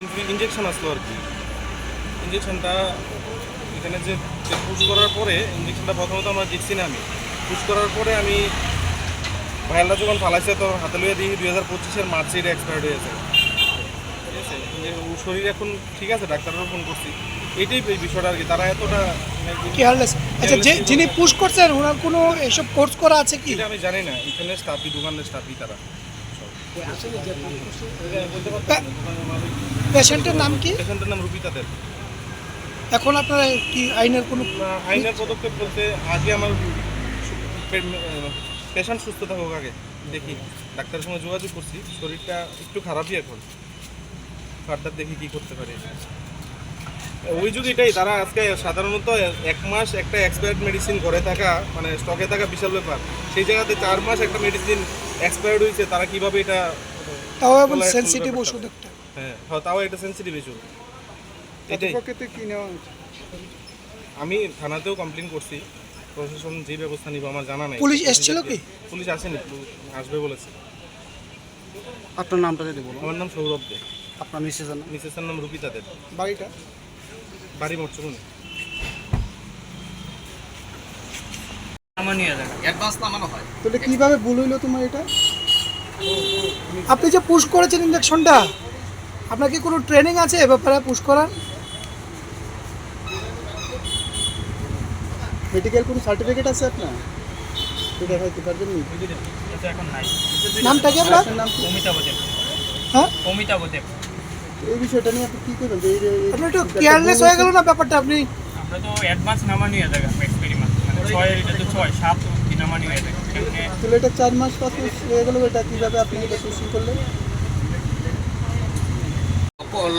Injection আসলো আর কি। ইঞ্জেকশনটা এখানে যে পুশ করার পরে ইঞ্জেকশনটা প্রথমত আমরা দিচ্ছি না, আমি পুশ করার পরে আমি ভাইয়ালটা যখন ফালাইছে তো হাতে লইয়া দিই 2025-এর মার্চে এটা এক্সপায়ার্ড হয়েছে। ঠিক আছে, যে ওর শরীর এখন ঠিক আছে, ডাক্তারেরও ফোন করছি, এইটাই এই বিষয়টা আর কি। তারা এতটা কেয়ারলেস। আচ্ছা, যিনি পুশ করছেন ওনার কোনো এসব কোর্স করা আছে কি? এটা আমি জানি না, এখানে স্টাফই, দোকানের স্টাফই তারা। পেশেন্টের নাম কি? পেশেন্টের নাম রুবিতা দেব। এখন আপনারা কি আইনের কোনো আইনের পদক্ষেপ বলতে আগে আমার পেশেন্ট সুস্থ থাকুক, আগে দেখি, ডাক্তারের সঙ্গে যোগাযোগ করছি, শরীরটা একটু খারাপই এখন, ফার্দার দেখি কী করতে পারি। অভিযোগ এটাই, তারা আজকে সাধারণত 1 মাস একটা এক্সপায়ার্ড মেডিসিন ঘরে থাকা, মানে স্টকে থাকা বিশাল ব্যাপার, সেই জায়গাতে 4 মাস একটা মেডিসিন এক্সপায়ার্ড হয়েছে, তারা কীভাবে এটা, তাও এবং সেনসিটিভ ওষুধ একটা। হ্যাঁ তাও একটা সেন্সিটিভ ইস্যু। এটাই কি নেওয়া হচ্ছে? আমি থানাতেও কমপ্লেন করছি, প্রশাসন যে ব্যবস্থা নিব আমার জানা নাই। পুলিশ এসেছিল কি? পুলিশ আসেনি, আসবে বলেছে। আপনার নামটা যদি বলুন। আমার নাম সৌরভ দে। আপনার মিসেসের নাম? মিসেসের নাম রুপিতা দেব। বাড়িটা? বাড়ি মরচুকুনি। তাহলে কিভাবে ভুল হইলো তোমার এটা? আপনি যে পুশ করেছেন ইঞ্জেকশনটা, আপনার কি কোনো ট্রেনিং আছে এ ব্যাপারে পুশ করার? মেডিকেল কোনো সার্টিফিকেট আছে আপনার? এটা হয়তো পারবেন না। এখন নাই। নামটা কি আপনার? আপনার নাম কি? অমিতাভ দেব। হ্যাঁ, অমিতাভ দেব। এই বিষয়টা নিয়ে আপনি কি করবেন? যে আপনি একটু কেয়ারলেস হয়ে গেল না ব্যাপারটা? আপনি আমরা তো অ্যাডভান্স নামা নিয়ে যাবে এক্সপেরিমেন্ট, মানে 6 এটা তো 6 7 কি নামা নিয়ে যাবে এখানে। তাহলে এটা 4 মাস 5 মাস হয়ে গেল, এটা কিভাবে আপনি এটা সুসি করলেন?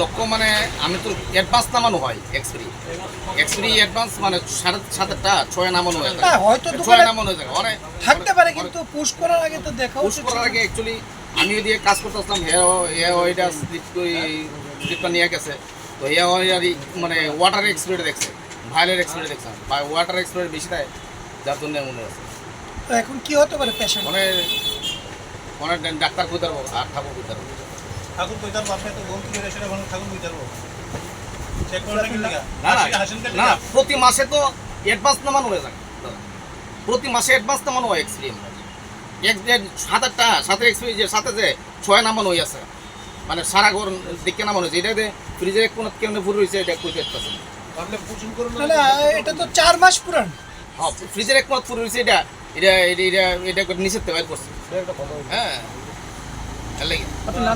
লক্ষ্য মানে আমি তো অ্যাডভান্স নামানো হয়, এক্সপি অ্যাডভান্স মানে 7.5টা 6 নামানো হয়ে যায়, হ্যাঁ, হয়তো 6 দোকানে নামানো হয়ে যায় অনেক থাকতে পারে, কিন্তু পুশ করার আগে তো দেখা পুশ উচিত। করার আগে অ্যাকচুয়ালি আমি ওই দিয়ে কাজ করতে আসলাম, ওইটা স্লিপটা নিয়ে গেছে, তো মানে ওয়াটার এক্সপিরিয়েন্স দেখছে, ভাইলের এক্সপিরিয়েন্স দেখছে, ওয়াটার এক্সপিরিয়েন্স বেশি দেয়, যার জন্য মনে আছে তো এখন কি হতে পারে পেশেন্ট? অনেক ডাক্তার কই পারবো আর ঠাকুর কই পারবো। ঠাকুর কইতার বাসায় তো বন্ধু করে সেটা ভালো ঠাকুর কইতার চেক করতে কি লাগা না প্রতি মাসে তো অ্যাডভান্স নামানো হয়ে যায়, প্রতি মাসে অ্যাডভান্স নামানো হয় এক্সপিরিয়েন্স, 7-8টা 7 এক্সপিরিয়েন্স সাথে যে 6 নামানো হয়ে আছে, মানে সারা ঘর দেখে নামানো হয়েছে, এটা ফ্রিজে কোনো কেমনে ভুল হয়েছে এটা কই দেখতেছে আপনি পুষুন করুন না না, এটা তো 4 মাস পুরান। হ্যাঁ ফ্রিজের এক মাস ভুল হয়েছে, এটা এটা এটা এটা নিষেধ বাইর করছে। হ্যাঁ, আপনার নাম